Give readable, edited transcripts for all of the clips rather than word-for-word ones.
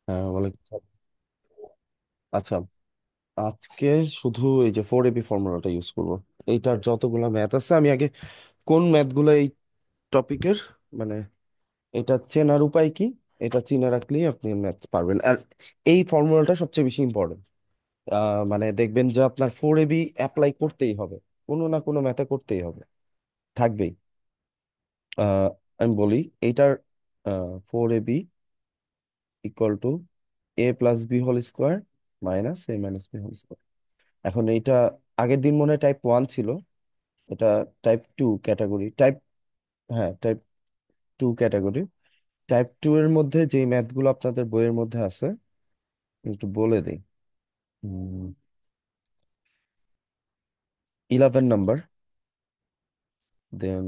হ্যাঁ ওয়ালাইকুম আসসালাম। আচ্ছা, আজকে শুধু এই যে 4 এবি ফর্মুলাটা ইউজ করব। এইটার যতগুলা ম্যাথ আছে আমি আগে কোন ম্যাথগুলো এই টপিকের, মানে এটা চেনার উপায় কি, এটা চিনে রাখলেই আপনি ম্যাথ পারবেন। আর এই ফর্মুলাটা সবচেয়ে বেশি ইম্পর্টেন্ট। মানে দেখবেন যে আপনার 4 এবি অ্যাপ্লাই করতেই হবে, কোনো না কোনো ম্যাথে করতেই হবে, থাকবেই। আহ, আমি বলি এইটার 4 AB equal to a+b² minus a-b²। এখন এইটা আগের দিন মনে হয় টাইপ 1 ছিল, এটা টাইপ 2 ক্যাটাগরি। হ্যাঁ, টাইপ 2 ক্যাটাগরি। টাইপ 2 এর মধ্যে যে ম্যাথগুলো আপনাদের বইয়ের মধ্যে আছে একটু বলে দিই। 11 নাম্বার, দেন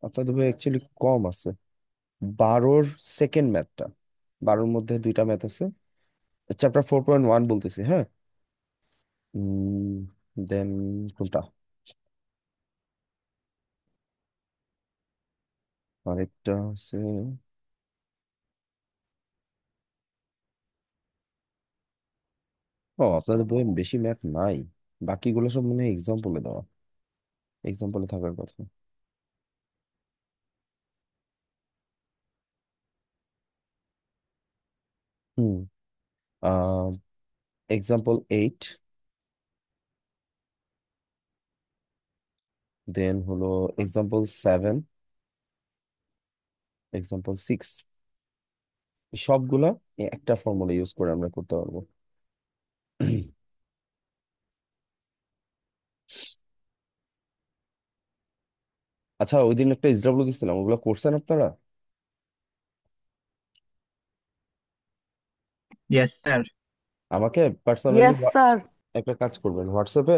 আপনাদের বই অ্যাকচুয়ালি কম আছে। 12-র সেকেন্ড ম্যাথটা, 12-র মধ্যে দুইটা ম্যাথ আছে, চ্যাপ্টার 4.1 বলতেছি, হ্যাঁ। দেন কোনটা আরেকটা আছে? ও, আপনাদের বইয়ে বেশি ম্যাথ নাই, বাকিগুলো সব মনে হয় এক্সাম্পলে দেওয়া, এক্সাম্পলে থাকার কথা। হুম। এক্সাম্পল 8, দেন হলো এক্সাম্পল 7, এক্সাম্পল 6। সবগুলা এই একটা ফর্মুলা ইউজ করে আমরা করতে পারবো। আচ্ছা, ওই দিন একটা এসডব্লিউ দিছিলাম, ওগুলো করছেন আপনারা? Yes sir. আমাকে পার্সোনালি ইয়েস স্যার। একটা কাজ করবেন, হোয়াটসঅ্যাপে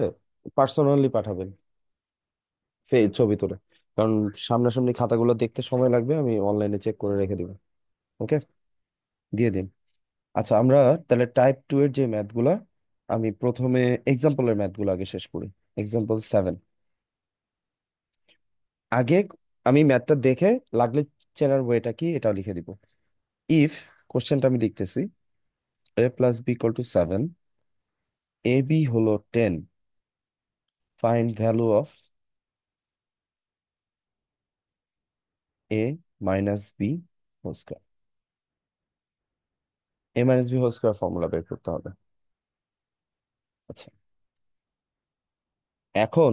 পার্সোনালি পাঠাবেন ছবি তুলে, কারণ সামনাসামনি খাতাগুলো দেখতে সময় লাগবে, আমি অনলাইনে চেক করে রেখে দিব। ওকে, দিয়ে দিন। আচ্ছা, আমরা তাহলে টাইপ 2 এর যে ম্যাথগুলা, আমি প্রথমে এক্সাম্পলের ম্যাথগুলো আগে শেষ করি। এক্সাম্পল 7, আগে আমি ম্যাথটা দেখে লাগলে চেনার ওয়েটা কি এটা লিখে দিব। ইফ, কোশ্চেনটা আমি লিখতেছি, a+b=7, ab হলো 10, find value of a-b² a-b² formula বের করতে হবে। আচ্ছা, এখন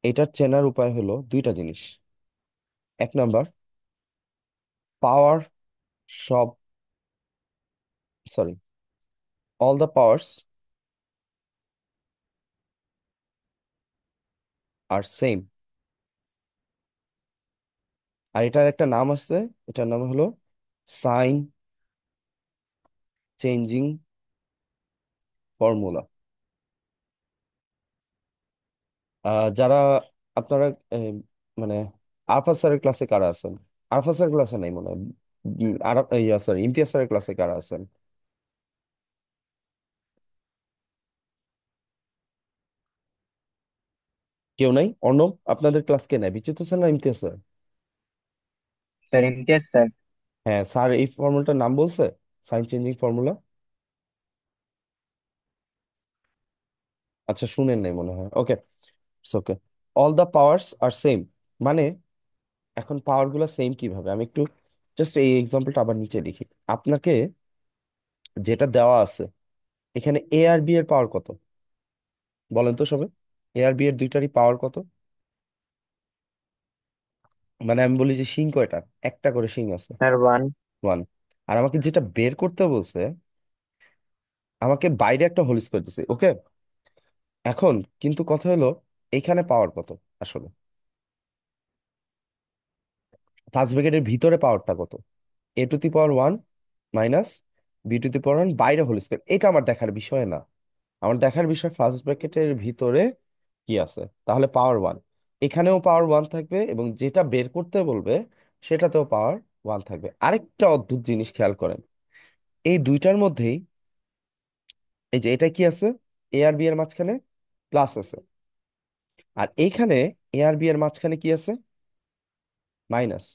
এটার চেনার উপায় হলো দুইটা জিনিস। 1 নাম্বার, পাওয়ার, সব, sorry, all the powers are same. আর এটার একটা নাম আছে, এটার নাম হলো সাইন চেঞ্জিং ফর্মুলা। যারা আপনারা মানে আরফা স্যারের ক্লাসে কারা আছেন? আরফা স্যারের ক্লাসে নাই মনে হয়। আর ইয়া সরি, ইমতিয়াজ স্যারের ক্লাসে কারা আছেন? কেউ নাই? অর্ণব, আপনাদের ক্লাস কে নাই, বিচিত্র স্যার না Imtiaz sir? Sir Imtiaz sir. হ্যাঁ স্যার, এই ফর্মুলাটার নাম বলছে, সাইন চেঞ্জিং ফর্মুলা। আচ্ছা, শুনেন নাই মনে হয়, okay. Okay, all the powers are same, মানে এখন পাওয়ার গুলা সেম কিভাবে, আমি একটু জাস্ট এই এক্সাম্পলটা আবার নিচে লিখি। আপনাকে যেটা দেওয়া আছে, এখানে এ আর বি এর পাওয়ার কত বলেন তো সবে? এ আর বি এর দুইটারই পাওয়ার কত? মানে আমি বলি যে শিং কয়টা, একটা করে শিং আছে, স্যার ওয়ান। 1। আর আমাকে যেটা বের করতে বলছে, আমাকে বাইরে একটা হোল স্কোয়ার দিছে, ওকে। এখন কিন্তু কথা হলো, এইখানে পাওয়ার কত আসলে, ফার্স্ট ব্র্যাকেটের ভিতরে পাওয়ারটা কত? a⁻1 মাইনাস b⁻1 বাইরে হোল স্কোয়ার, এটা আমার দেখার বিষয় না। আমার দেখার বিষয় ফার্স্ট ব্র্যাকেটের ভিতরে কি আছে। তাহলে পাওয়ার 1, এখানেও পাওয়ার 1 থাকবে, এবং যেটা বের করতে বলবে সেটাতেও পাওয়ার 1 থাকবে। আরেকটা অদ্ভুত জিনিস খেয়াল করেন, এই দুইটার মধ্যেই, এই যে এটা কি আছে, এ আর বি এর মাঝখানে প্লাস আছে, আর এইখানে এ আর বি এর মাঝখানে কি আছে, মাইনাস।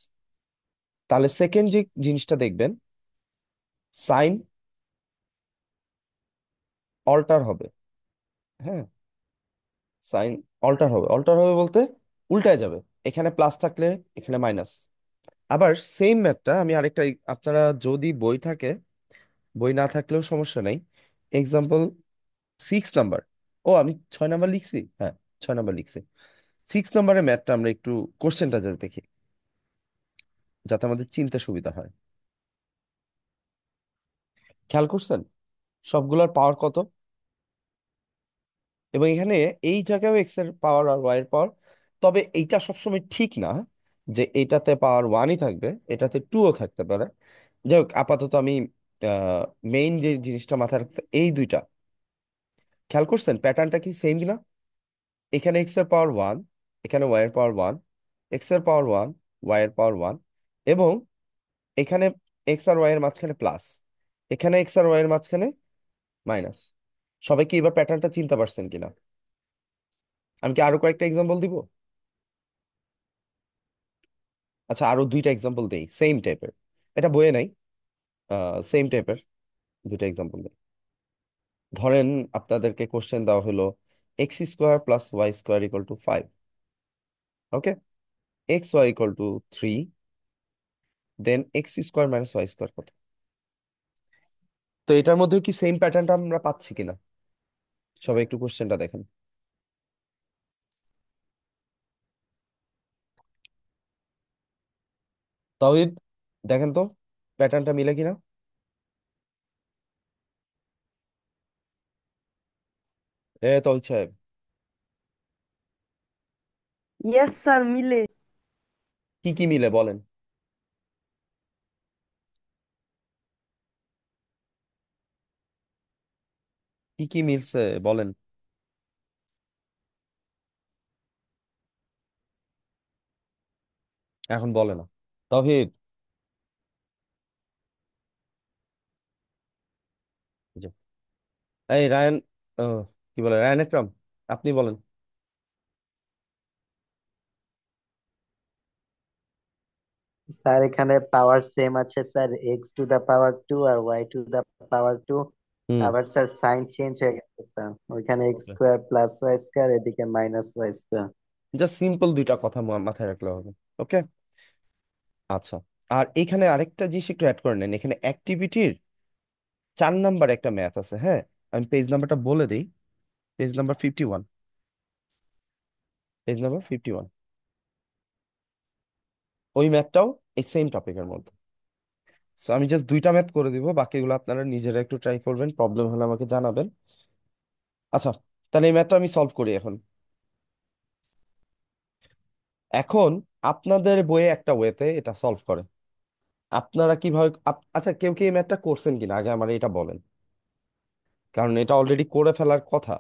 তাহলে সেকেন্ড যে জিনিসটা দেখবেন, সাইন অল্টার হবে। হ্যাঁ, সাইন অল্টার হবে বলতে উল্টায় যাবে। এখানে প্লাস থাকলে এখানে মাইনাস। আবার সেম ম্যাথটা আমি আরেকটা আপনারা যদি বই থাকে, বই না থাকলেও সমস্যা নাই। Example 6 number. ও, আমি 6 নাম্বার লিখছি, হ্যাঁ, 6 নাম্বার লিখছি। 6 নাম্বারের ম্যাথটা আমরা একটু কোশ্চেনটা যাতে দেখি, যাতে আমাদের চিনতে সুবিধা হয়। খেয়াল করছেন সবগুলোর পাওয়ার কত? এবং এখানে এই জায়গায় এক্স এর পাওয়ার আর ওয়াই এর পাওয়ার। তবে এইটা সবসময় ঠিক না যে এইটাতে পাওয়ার ওয়ানই থাকবে, এটাতে টুও থাকতে পারে। যাই হোক, আপাতত আমি মেইন যে জিনিসটা মাথায় রাখতে, এই দুইটা খেয়াল করছেন প্যাটার্নটা কি সেম কিনা। এখানে এক্স এর পাওয়ার ওয়ান, এখানে ওয়াই এর পাওয়ার ওয়ান, এক্স এর পাওয়ার ওয়ান, ওয়াই এর পাওয়ার ওয়ান, এবং এখানে এক্স আর ওয়াই এর মাঝখানে প্লাস, এখানে এক্স আর ওয়াই এর মাঝখানে মাইনাস। সবাই কি এবার প্যাটার্নটা চিনতে পারছেন কিনা? আমি কি আরো কয়েকটা এক্সাম্পল দিব? আচ্ছা, আরো দুইটা এক্সাম্পল দেই সেম টাইপের। এটা বইয়ে নাই, সেম টাইপের দুইটা এক্সাম্পল দেই। ধরেন আপনাদেরকে কোশ্চেন দেওয়া হলো X square plus Y square equal to 5। Okay, X Y equal to 3, then X square minus Y square কত? তো এটার মধ্যে কি সেম প্যাটার্নটা আমরা পাচ্ছি কিনা? সবাই একটু কোশ্চেনটা দেখেন। তাওহিদ, দেখেন তো প্যাটার্নটা মিলে কিনা। তাওহিদ সাহেব, ইয়েস স্যার, মিলে। কি কি মিলে বলেন। কি কি মিলছে বলেন। এখন বলে না তাওহিদ। জি। এই রায়ান, আহ, কি বলে, রায়ান একরাম, আপনি বলেন। স্যার এখানে পাওয়ার সেম আছে sir, x to the power two আর y to the power two. হুম। আবার স্যার সাইন চেঞ্জ হয়ে গেছে স্যার, ওইখানে x square plus Y square, এদিকে minus Y square. Just simple দুইটা কথা মাথায় রাখলে হবে। ওকে। আচ্ছা, আর এখানে আরেকটা জিনিস একটু অ্যাড করে নেন। এখানে অ্যাক্টিভিটির 4 নাম্বার একটা ম্যাথ আছে, হ্যাঁ। আমি পেজ নাম্বারটা বলে দিই। Page number 51। পেজ নাম্বার 51, ওই ম্যাথটাও এই সেম টপিকের মধ্যে। সো আমি জাস্ট দুইটা ম্যাথ করে দিব, বাকিগুলো আপনারা নিজেরা একটু ট্রাই করবেন, প্রবলেম হলে আমাকে জানাবেন। আচ্ছা, তাহলে এই ম্যাথটা আমি সলভ করি এখন। এখন আপনাদের বইয়ে একটা ওয়েতে এটা সলভ করে। আপনারা কিভাবে আচ্ছা, কেউ কি এই ম্যাথটা করছেন কিনা আগে আমার এটা বলেন। কারণ এটা অলরেডি করে ফেলার কথা,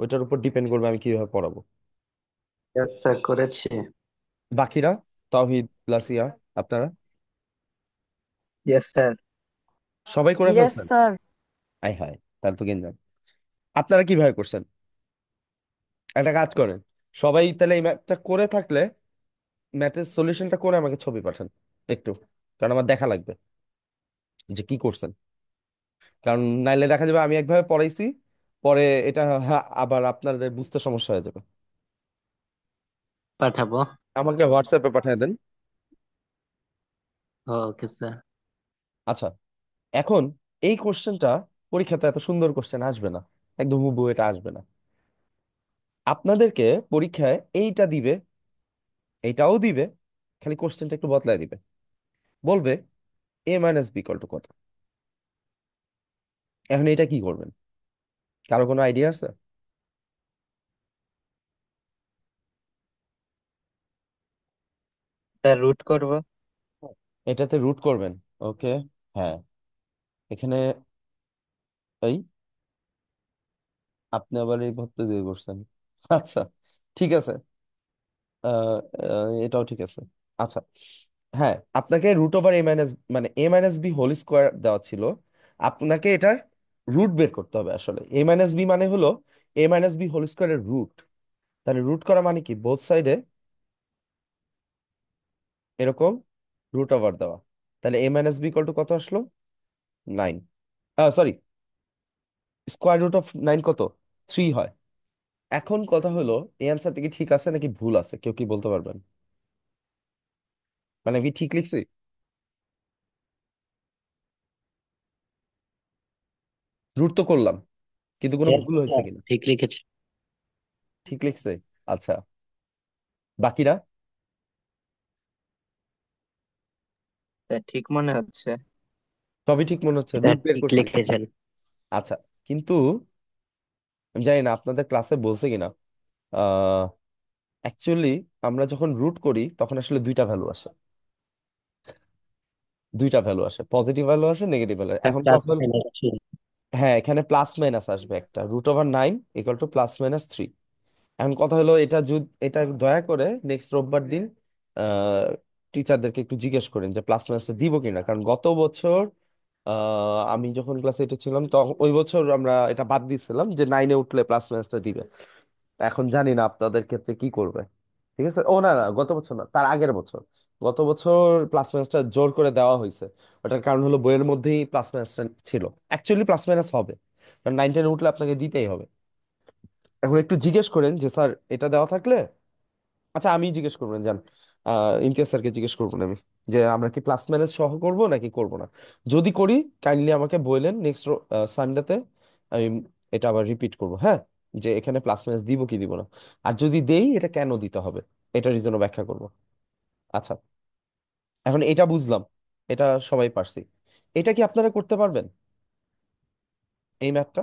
ওইটার উপর ডিপেন্ড করবে আমি কিভাবে পড়াবো। ইয়েস স্যার, করেছি। বাকিরা, তাওহিদ প্লাসিয়া, আপনারা ইয়েস স্যার। সবাই করে ইয়েস ফেলছেন? স্যার। আই হায়, তাহলে তো গেঞ্জাম। আপনারা কিভাবে করছেন? একটা কাজ করেন, সবাই তাহলে এই ম্যাথটা করে থাকলে ম্যাথের সলিউশনটা করে আমাকে ছবি পাঠান একটু, কারণ আমার দেখা লাগবে যে কি করছেন। কারণ নাইলে দেখা যাবে আমি একভাবে পড়াইছি, পরে এটা আবার আপনাদের বুঝতে সমস্যা হয়ে যাবে। পাঠাবো। আমাকে হোয়াটসঅ্যাপে পাঠিয়ে দেন। Okay sir. আচ্ছা, এখন এই কোশ্চেনটা পরীক্ষাতে এত সুন্দর কোশ্চেন আসবে না, একদম হুবহু এটা আসবে না। আপনাদেরকে পরীক্ষায় এইটা দিবে, এইটাও দিবে, খালি কোশ্চেনটা একটু বদলায় দিবে। বলবে এ মাইনাস বি ইকুয়াল টু কত। এখন এটা কি করবেন, কারো কোনো আইডিয়া আছে? স্যার রুট করব। এটাতে রুট করবেন। ওকে, হ্যাঁ। এখানে এই আপনি আবার এই ভর্তি দিয়ে করছেন। আচ্ছা, ঠিক আছে। এটাও ঠিক আছে। আচ্ছা, হ্যাঁ, আপনাকে রুট ওভার এ মাইনাস, মানে এ মাইনাস বি হোল স্কোয়ার দেওয়া ছিল। আপনাকে এটার রুট বের করতে হবে। আসলে এ মাইনাস বি মানে হলো এ মাইনাস বি হোল স্কোয়ারের রুট। তাহলে রুট করা মানে কি, বোথ সাইডে এরকম রুট ওভার দেওয়া। তাহলে A minus B equal to কত আসলো? Nine, sorry, square root of nine কত? থ্রি হয়। এখন কথা হলো, এই অ্যান্সারটা কি ঠিক আছে নাকি ভুল আছে, কেউ কি বলতে পারবেন? মানে আমি ঠিক লিখছি? রুট তো করলাম, কিন্তু কোনো ইয়েস ভুল হয়েছে স্যার, কিনা? ঠিক লিখেছে। ঠিক লিখছে? আচ্ছা, বাকিরা? স্যার ঠিক মনে হচ্ছে। সবই ঠিক মনে হচ্ছে, স্যার রুট বের ঠিক করছি। লিখেছেন। আচ্ছা, কিন্তু আমি জানি না আপনাদের ক্লাসে বলছে কিনা, আহ অ্যাকচুয়ালি আমরা যখন রুট করি তখন আসলে দুইটা ভ্যালু আসে। দুইটা ভ্যালু আসে, পজিটিভ ভ্যালু আসে, নেগেটিভ ভ্যালু। স্যার এখন প্লাস কথা হলো, মাইনাস থ্রি। হ্যাঁ এখানে প্লাস মাইনাস আসবে একটা, root over nine equal to plus minus three. এখন কথা হলো, এটা এটা দয়া করে নেক্সট রোববার দিন টিচারদেরকে একটু জিজ্ঞেস করেন যে প্লাস মাইনাসটা দিব কিনা, কারণ গত বছর আমি যখন ক্লাস এইটে ছিলাম তখন ওই বছর আমরা এটা বাদ দিয়েছিলাম যে নাইনে উঠলে প্লাস মাইনাসটা দিবে। এখন জানি না আপনাদের ক্ষেত্রে কি করবে। ঠিক আছে, ও না না, গত বছর না, তার আগের বছর। গত বছর প্লাস মাইনাসটা জোর করে দেওয়া হয়েছে। ওটার কারণ হলো বইয়ের মধ্যেই প্লাস মাইনাসটা ছিল। অ্যাকচুয়ালি প্লাস মাইনাস হবে, কারণ নাইন টেনে উঠলে আপনাকে দিতেই হবে। এখন একটু জিজ্ঞেস করেন যে স্যার এটা দেওয়া থাকলে, আচ্ছা আমি জিজ্ঞেস করবেন জান, ইমতিয়াজ স্যারকে জিজ্ঞেস করবেন আমি, যে আমরা কি প্লাস মাইনাস সহ করব নাকি করব না। যদি করি, কাইন্ডলি আমাকে বললেন নেক্সট সানডেতে, আমি এটা আবার রিপিট করব, হ্যাঁ, যে এখানে প্লাস মাইনাস দিব কি দিব না। আর যদি দেই, এটা কেন দিতে হবে, এটা রিজনও ব্যাখ্যা করব। আচ্ছা, এখন এটা বুঝলাম, এটা সবাই পারছি। এটা কি আপনারা করতে পারবেন? এই ম্যাথটা,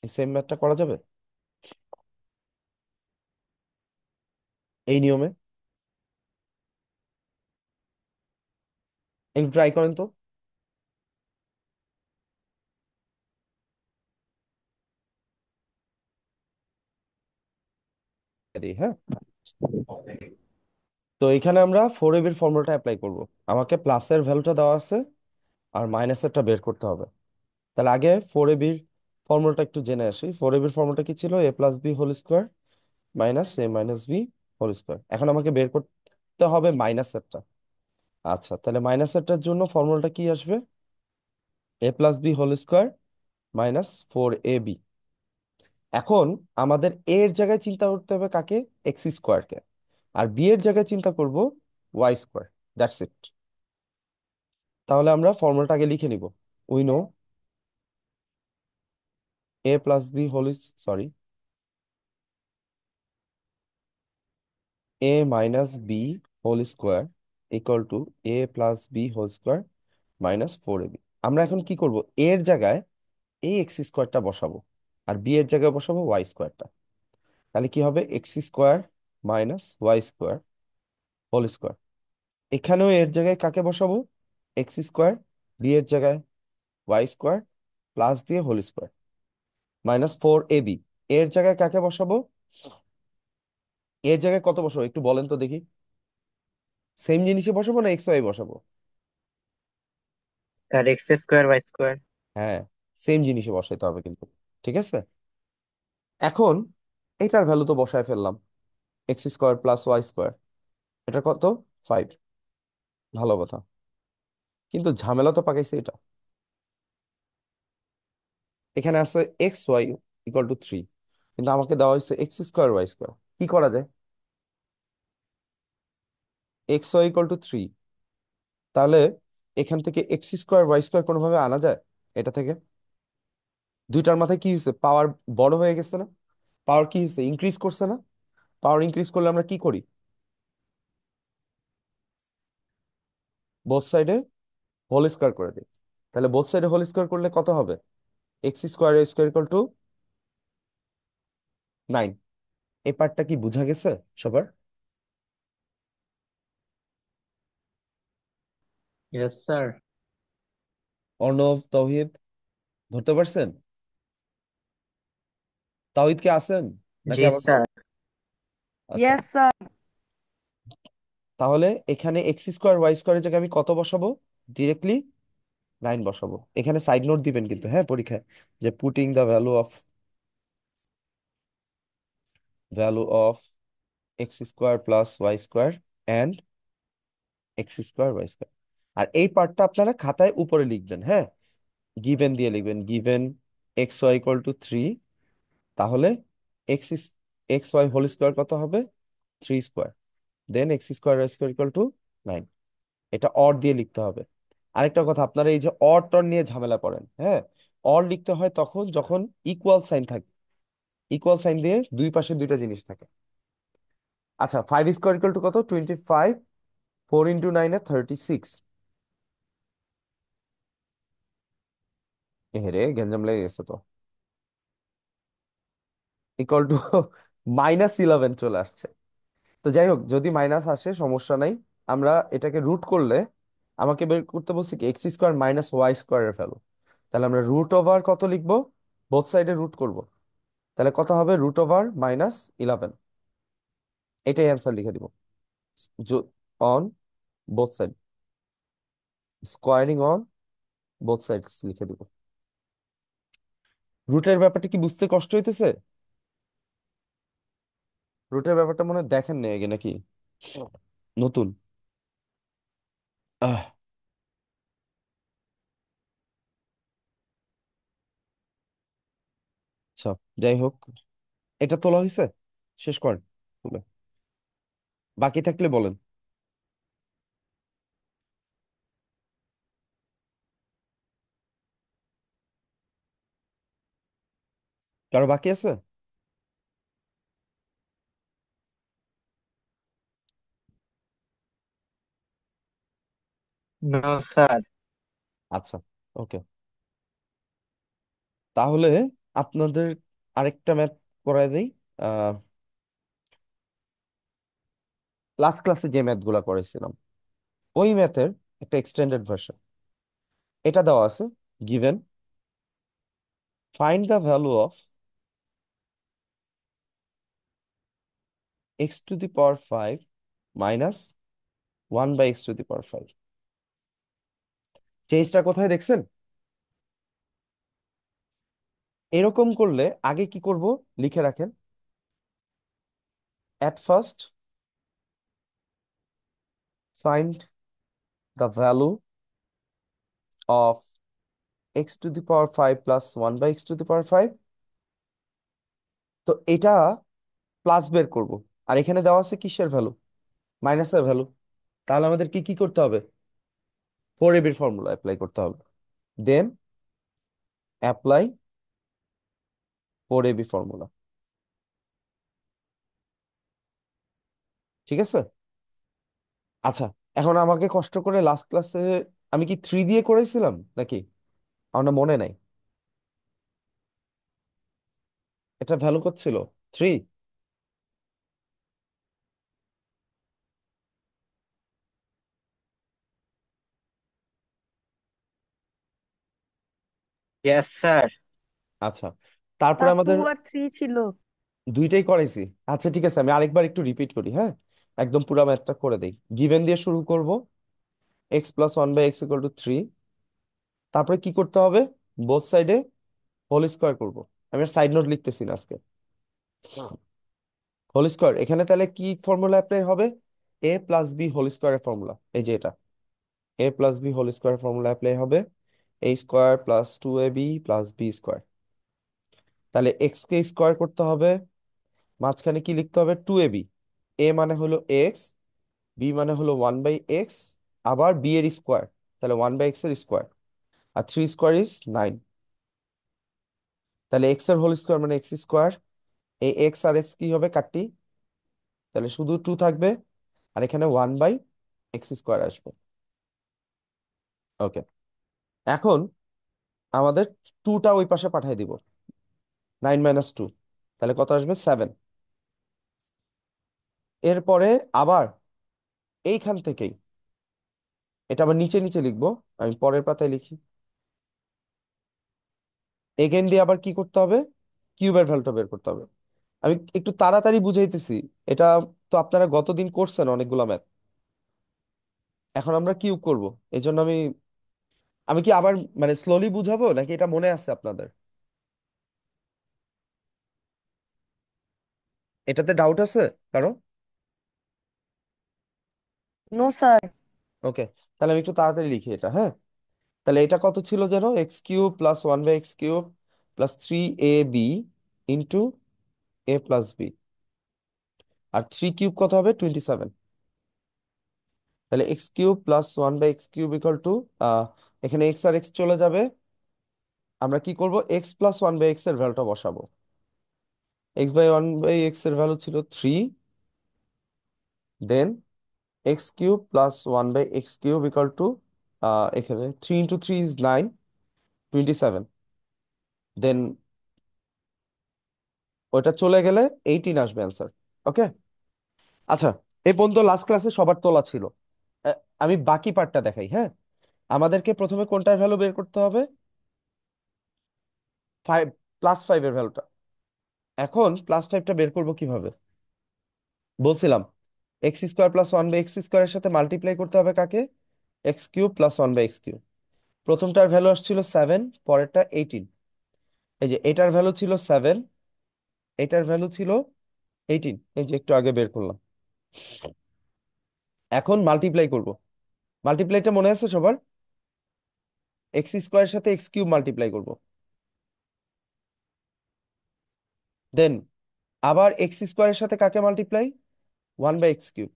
এই সেম ম্যাথটা করা যাবে এই নিয়মে? একটু ট্রাই করেন তো। দিই, হ্যাঁ। তো এখানে আমরা ফোর এর ফর্মুলাটা অ্যাপ্লাই করব। আমাকে প্লাসের ভ্যালুটা দেওয়া আছে, আর মাইনাসেরটা বের করতে হবে। তাহলে আগে ফোর এ বির ফর্মুলাটা একটু জেনে আসি। ফোর এ বির ফর্মুলাটা কি ছিল? A plus B whole square minus a minus B whole square. এখন আমাকে বের করতে হবে মাইনাসেরটা। আচ্ছা, তাহলে মাইনাসেরটার জন্য ফর্মুলাটা কি আসবে? A plus B whole square minus four A b. এখন আমাদের এর জায়গায় চিন্তা করতে হবে কাকে? এক্স স্কোয়ারকে। আর বি এর জায়গায় চিন্তা করব ওয়াই স্কোয়ার। That's it. তাহলে আমরা ফর্মুলাটা আগে লিখে নিব। We know A plus B whole, sorry, A minus B whole square equal to A plus B whole square minus four A B. আমরা এখন কি করব? এর জায়গায় এই এক্স স্কোয়ারটা বসাবো, আর বি এর জায়গায় বসাবো ওয়াই স্কোয়ারটা। তাহলে কি হবে? X square minus Y square whole square. এখানেও এর জায়গায় কাকে বসাবো? এক্স স্কোয়ার, বি এর জায়গায় ওয়াই স্কোয়ার প্লাস দিয়ে whole square minus four A B. এর জায়গায় কাকে বসাবো? এর জায়গায় কত বসাবো একটু বলেন তো দেখি। সেম জিনিসে বসাবো না এক্স ওয়াই বসাবো? Sir X square Y square. হ্যাঁ, সেম জিনিসে বসাইতে হবে কিন্তু। ঠিক আছে, এখন এটার ভ্যালু তো বসায় ফেললাম, X square plus Y square. এটা কত? ফাইভ। ভালো কথা, কিন্তু ঝামেলা তো পাকাইছে এটা। এখানে আছে X Y equal to three, কিন্তু আমাকে দেওয়া হয়েছে এক্স স্কোয়ার ওয়াই স্কোয়ার। কি করা যায়? X Y equal to three, তাহলে এখান থেকে এক্স স্কোয়ার ওয়াই স্কোয়ার কোনোভাবে আনা যায় এটা থেকে? দুইটার মাথায় কি হয়েছে? পাওয়ার বড় হয়ে গেছে না? পাওয়ার কি হয়েছে? ইনক্রিজ করছে না? পাওয়ার ইনক্রিজ করলে আমরা কি করি? বোথ সাইডে হোল স্কোয়ার করে দিই। তাহলে বোথ সাইডে হোল স্কোয়ার করলে কত হবে? X square square equal two nine. এই পার্টটা কি বোঝা গেছে সবার? Yes sir. অর্ণব, তৌহিদ, ধরতে পারছেন? তাওহিদ কে আছেন নাকি জি আবার স্যার। আচ্ছা, ইয়েস স্যার। তাহলে এখানে এক্স স্কোয়ার ওয়াই স্কোয়ারের জায়গায় আমি কত বসাবো? ডিরেক্টলি নাইন বসাবো। এখানে সাইড নোট দিবেন কিন্তু, হ্যাঁ, পরীক্ষায়, যে putting the value of x square plus Y square and x square Y square. আর এই পার্টটা আপনারা খাতায় উপরে লিখবেন, হ্যাঁ। গিভেন দিয়ে লিখবেন, given X Y equal to 3, তাহলে X X Y whole square কত হবে? 3 square. Then X square Y square equal to 9। এটা অর দিয়ে লিখতে হবে। আরেকটা কথা, আপনারা এই যে অর টর নিয়ে ঝামেলা পড়েন, হ্যাঁ। অর লিখতে হয় তখন যখন ইকুয়াল সাইন থাকে, ইকুয়াল সাইন দিয়ে দুই পাশে দুইটা জিনিস থাকে। আচ্ছা, 5 স্কোয়ার ইকুয়াল টু কত? 25। 4 × 9 = 36। রে গেঞ্জাম লেগে গেছে তো। ইকুয়াল টু -11 চলে আসছে। তো যাই হোক, যদি মাইনাস আসে সমস্যা নাই। আমরা এটাকে রুট করলে আমাকে বের করতে বলছি কি এক্স স্কোয়ার মাইনাস ওয়াই স্কোয়ারের ভ্যালু। তাহলে আমরা রুট ওভার কত লিখবো? বোথ সাইডে রুট করব। তাহলে কত হবে? √11। এটাই অ্যান্সার লিখে দিব। On both side, squaring on both sides লিখে দিব। রুটের ব্যাপারটা কি বুঝতে কষ্ট হইতেছে? রুটের ব্যাপারটা মনে হয় দেখেন না আগে নাকি নতুন? আহ আচ্ছা, যাই হোক, এটা তোলা হয়েছে, শেষ করেন তুলে। বাকি থাকলে বলেন। কারো বাকি আছে? No sir. আচ্ছা, ওকে। তাহলে আপনাদের আরেকটা ম্যাথ করায় দেই। আহ লাস্ট ক্লাসে যে ম্যাথ গুলা করেছিলাম, ওই ম্যাথের একটা এক্সটেন্ডেড ভার্সন। এটা দেওয়া আছে, given find the value of x⁵ minus 1/x⁵। চেঞ্জটা কোথায় দেখছেন? এরকম করলে আগে কি করব লিখে রাখেন। At first, find the value of x⁵ plus 1/x⁵। তো এটা প্লাস বের করব। আর এখানে দেওয়া আছে কিসের ভ্যালু? মাইনাসের ভ্যালু। তাহলে আমাদের কি কি করতে হবে? 4ab ফর্মুলা অ্যাপ্লাই করতে হবে। Then apply 4ab formula. ঠিক আছে? আচ্ছা, এখন আমাকে কষ্ট করে লাস্ট ক্লাসে আমি কি 3 দিয়ে করেছিলাম নাকি? আমার না মনে নাই। এটা ভ্যালু কত ছিল? 3। Yes sir. আচ্ছা, তারপরে স্যার টু আমাদের আর থ্রি ছিল। দুইটাই করাইছি। আচ্ছা ঠিক আছে, আমি আরেকবার একটু রিপিট করি, হ্যাঁ। একদম পুরো ম্যাথটা করে দেই। গিভেন দিয়ে শুরু করব, x+1/x=3। তারপরে কি করতে হবে? বোথ সাইডে হোল স্কোয়ার করব। আমি আর সাইড নোট লিখতেছি না আজকে। হোল স্কোয়ার এখানে তাহলে কি ফর্মুলা অ্যাপ্লাই হবে? a+b হোল স্কোয়ারের ফর্মুলা, এই যে এটা। a+b whole square formula apply হবে। a² + 2ab + b²। তাহলে এক্স কে স্কোয়ার করতে হবে, মাঝখানে কি লিখতে হবে? 2ab। a মানে হলো এক্স, বি মানে হলো 1/x, আবার বি এর স্কোয়ার, তাহলে 1/x এর স্কোয়ার। আর 3² = 9। তাহলে এক্স এর হোল স্কোয়ার মানে x²। এই এক্স আর এক্স কি হবে? কাটটি, তাহলে শুধু 2 থাকবে। আর এখানে 1/x² আসবে। ওকে, এখন আমাদের 2টা ওই পাশে পাঠিয়ে দিব। 9 - 2, তাহলে কত আসবে? 7। এরপরে আবার এইখান থেকেই এটা আবার নিচে নিচে লিখবো, আমি পরের পাতায় লিখি। এগেন দিয়ে আবার কি করতে হবে? কিউবের ভ্যালুটা বের করতে হবে। আমি একটু তাড়াতাড়ি বুঝাইতেছি। এটা তো আপনারা গতদিন করছেন অনেকগুলা ম্যাথ। এখন আমরা কিউব করব। এই জন্য আমি আমি কি আবার মানে স্লোলি বুঝাবো নাকি এটা মনে আছে আপনাদের? এটাতে ডাউট আছে কারো? No sir. ওকে, তাহলে আমি একটু তাড়াতাড়ি লিখি এটা, হ্যাঁ। তাহলে এটা কত ছিল যেন, x cube plus 1/x³ plus 3ab into a+b, আর 3 কিউব কত হবে, 27। তাহলে x cube plus 1/x³ equal to, এখানে এক্স আর এক্স চলে যাবে, আমরা কি করব, এক্স প্লাস 1/x এর ভ্যালুটা বসাবো। x/1/x এর ভ্যালু ছিল 3, then x cube plus 1/x³ equal to, এখানে 3 × 3 = 9, 27, দেন ওটা চলে গেলে 18 আসবে অ্যান্সার। ওকে। আচ্ছা, এই পর্যন্ত লাস্ট ক্লাসে সবার তোলা ছিল। আমি বাকি পার্টটা দেখাই, হ্যাঁ। আমাদেরকে প্রথমে কোনটার ভ্যালু বের করতে হবে, 5, +5 এর ভ্যালুটা। এখন +5টা বের করবো কিভাবে, বলছিলাম x² প্লাস 1/x² এর সাথে মাল্টিপ্লাই করতে হবে কাকে, x³ প্লাস 1/x³। প্রথমটার ভ্যালু আসছিল 7, পরেরটা 18। এই যে এটার ভ্যালু ছিল 7, এটার ভ্যালু ছিল 18, এই যে একটু আগে বের করলাম। এখন মাল্টিপ্লাই করব। মাল্টিপ্লাইটা মনে আছে সবার, x² এর সাথে x³ মাল্টিপ্লাই করব, দেন আবার x² এর সাথে কাকে মাল্টিপ্লাই, 1/x³।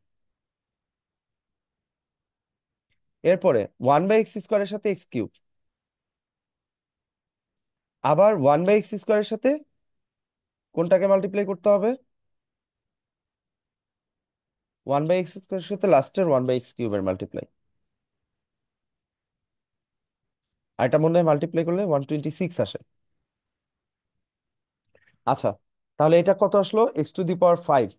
এরপরে 1/x² এর সাথে x³, আবার 1/x² এর সাথে কোনটাকে মাল্টিপ্লাই করতে হবে, 1/x² এর সাথে লাস্টের 1/x³ এর মাল্টিপ্লাই। আর এটা মনে হয় মাল্টিপ্লাই করলে 126 আসে। আচ্ছা, তাহলে এটা কত আসলো, x⁵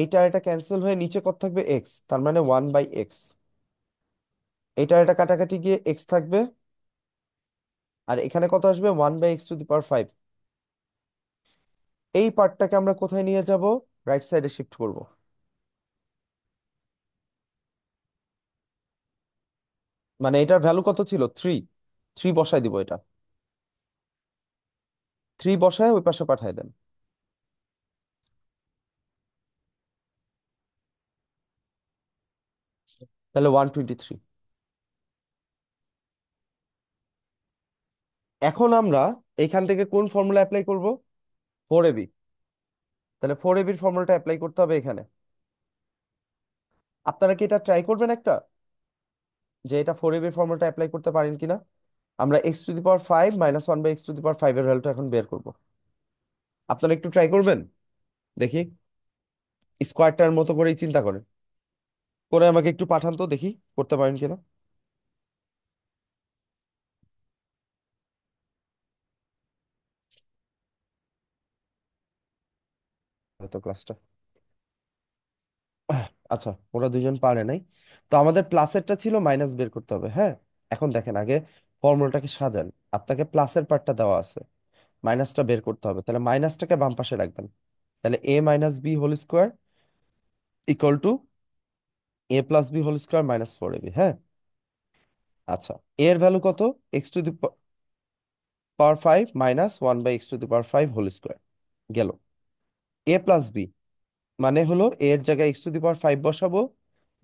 এইটা এটা ক্যান্সেল হয়ে নিচে কত থাকবে, এক্স, তার মানে 1/x। এটা এটা কাটাকাটি গিয়ে এক্স থাকবে, আর এখানে কত আসবে, 1/x⁵। এই পার্টটাকে আমরা কোথায় নিয়ে যাব, রাইট সাইডে শিফট করব। মানে এটার ভ্যালু কত ছিল, 3, 3 বসায় দিব, এটা 3 বসায় ওই পাশে পাঠায় দেন, তাহলে 123। এখন আমরা এখান থেকে কোন ফর্মুলা অ্যাপ্লাই করব, 4ab। তাহলে 4ab-র ফর্মুলাটা অ্যাপ্লাই করতে হবে এখানে। আপনারা কি এটা ট্রাই করবেন একটা, যে এটা 4ab-র ফর্মুলাটা অ্যাপ্লাই করতে পারেন কিনা। আমরা x⁵ মাইনাস 1/x⁵ এর ভ্যালুটা এখন বের করব। আপনারা একটু ট্রাই করবেন, দেখি, স্কোয়ারটার মতো করেই চিন্তা করেন, করে আমাকে একটু পাঠান তো দেখি করতে পারেন কিনা, হয়তো ক্লাসটা। আচ্ছা, ওরা দুজন পারে নাই, তো আমাদের প্লাসেরটা ছিল, মাইনাস বের করতে হবে, হ্যাঁ। এখন দেখেন আগে ফর্মুলাটাকে সাজান, আপনাকে প্লাসের পার্টটা দেওয়া আছে, মাইনাসটা বের করতে হবে, তাহলে মাইনাসটাকে বাম পাশে রাখবেন। তাহলে a - b² equal to a+b² -4ab, হ্যাঁ। আচ্ছা, এর ভ্যালু কত, x⁵ মাইনাস 1/x⁵ গেল। a+b মানে হলো a এর জায়গায় x⁵ বসাবো,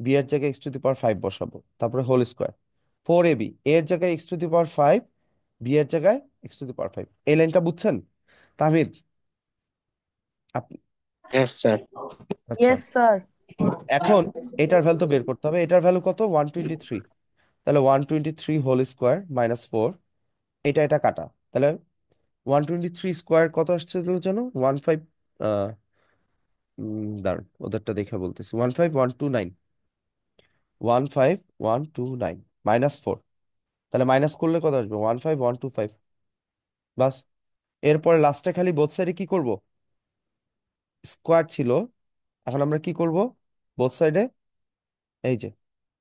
b এর জায়গায় x⁵ বসাবো, তারপরে হোল স্কোয়ার। 4ab এর জায়গায় x⁵, b এর জায়গায় x⁵। এই লাইনটা বুঝছেন তাহমিদ, আপনি? Yes sir. আচ্ছা, ইয়েস স্যার। এখন এটার ভ্যালু তো বের করতে হবে, এটার ভ্যালু কত, 123। তাহলে 123 হোল স্কোয়ার -4, এটা এটা কাটা, তাহলে 123 স্কোয়ার কত আসছে যেন, 15, দাঁড়ান ওদেরটা দেখে বলতেছি, 15129, 15129 -4, তাহলে মাইনাস করলে কত আসবে, 15125। বাস, এরপর লাস্টে খালি বোথ সাইডে কি করব, স্কোয়ার ছিল, এখন আমরা কি করব, বোথ সাইডে এই যে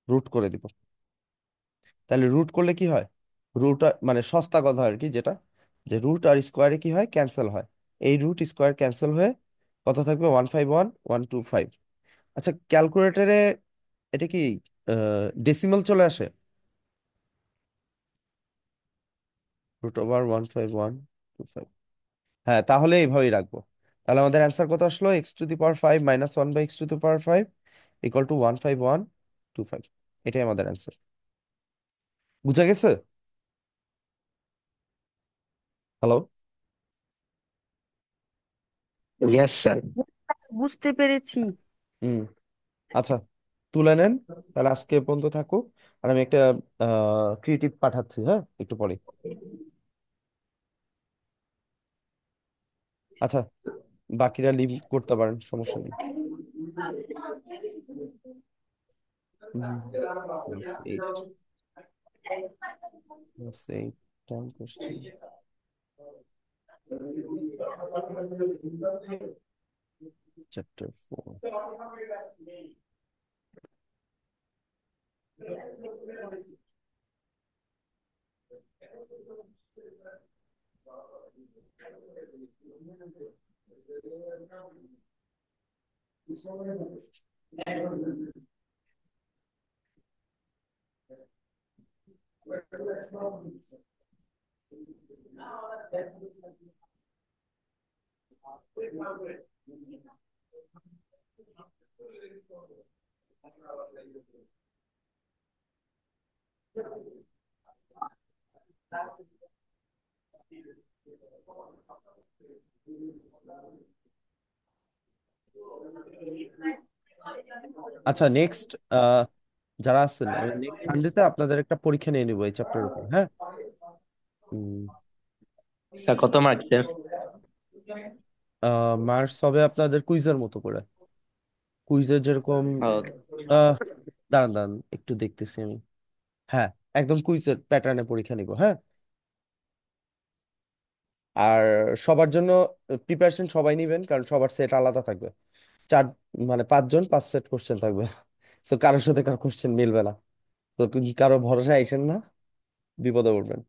রুট করে দিব। তাহলে রুট করলে কি হয়, রুট মানে সস্তা কথা আর কি, যেটা যে রুট আর স্কোয়ারে কি হয়, ক্যান্সেল হয়, এই রুট স্কোয়ার ক্যান্সেল হয়ে কত থাকবে, 151,125। আচ্ছা, ক্যালকুলেটরে এটা কি ডেসিমাল চলে আসে, √151,255, হ্যাঁ, তাহলে এইভাবেই রাখবো। তাহলে আমাদের অ্যান্সার কত আসলো, x⁵ - 1/x⁵ ইকুয়াল টু 151,255। এটাই আমাদের অ্যান্সার। বুঝা গেছে? হ্যালো? Yes sir. বুঝতে পেরেছি। হুম। আচ্ছা, তুলে নেন। তাহলে আজকে এ পর্যন্ত থাকুক। আর আমি একটা ক্রিয়েটিভ পাঠাচ্ছি, হ্যাঁ, একটু পরে। আচ্ছা, বাকিরা লিভ করতে পারেন, সমস্যা নেই। Plus 8, plus 8, 10 question. Chapter 4. আচ্ছা, নেক্সট যারা আছেন, আমি নেক্সট সানডেতে আপনাদের একটা পরীক্ষা নিয়ে নিবো এই চ্যাপ্টারের উপর, হ্যাঁ। স্যার কত মার্কসের? মার্কস হবে আপনাদের কুইজের মতো করে। কুইজের যেরকম ওকে। আহ দাঁড়ান দাঁড়ান, একটু দেখতেছি আমি। হ্যাঁ, একদম কুইজের প্যাটার্নে পরীক্ষা নিব, হ্যাঁ। আর সবার জন্য প্রিপারেশন সবাই নিবেন, কারণ সবার সেট আলাদা থাকবে। চার, মানে 5 জন 5 সেট কোশ্চেন থাকবে। তো কারোর সাথে কারো কোশ্চেন মিলবে না। তো কারো ভরসা আইসেন না, বিপদে পড়বেন।